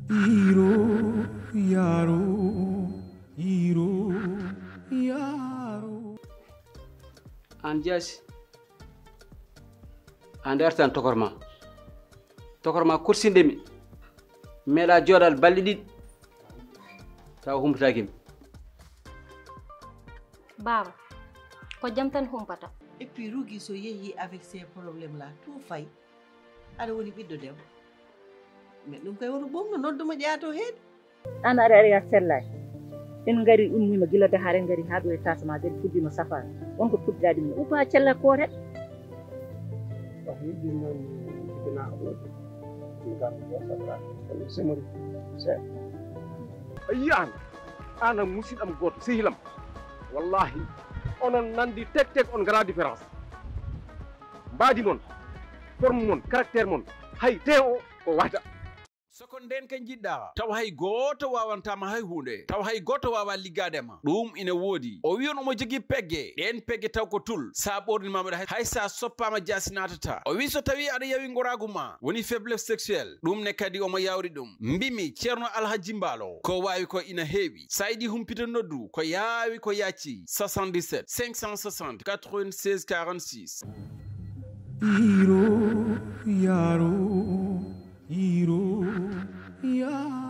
YIIRO YAARO YIIRO YAARO an jasi an dertan tokorma kursindemi meɗa joɗal balɗe ɗiɗi taw humpataki baba ko jam tan humpata. Et puis Rougui so yehi avec ces problèmes là tout fay aɗa woni ɓiɗɗo debbo mais ɗum kay wono ɓomno nodduma ƴaato heede an aɗa ari ak sellaki en gari ummima gillata haare gari ha ɗo e tasma den fuddima safare wonko fuddiraɗi min upa cella koore ayan ana musidɗam goto sehilam wallahi onon nandi tek on gara différence mbaadi mon forme mon caractère mon hay te o wata soko nden ka jiɗɗa taw hay goto wawantama hay hunde taw hay goto wawa liggadema ɗum ina woodi o wi on omo jogui pegge ɗen pegge taw ko tul sa ɓornimamaɗa hay sa soppama jasi natata o wi so tawi aɗa yawi goragu ma woni faiblesse sexuelle ɗum ne kadi omo yawri ɗum mbimi ceerno alhaji mbalo ko wawi ko ina heewi sa yiɗi humpito noddu ko yaawi ko yacci 77 560 96 46 YIIRO YAARO YIIRO YAARO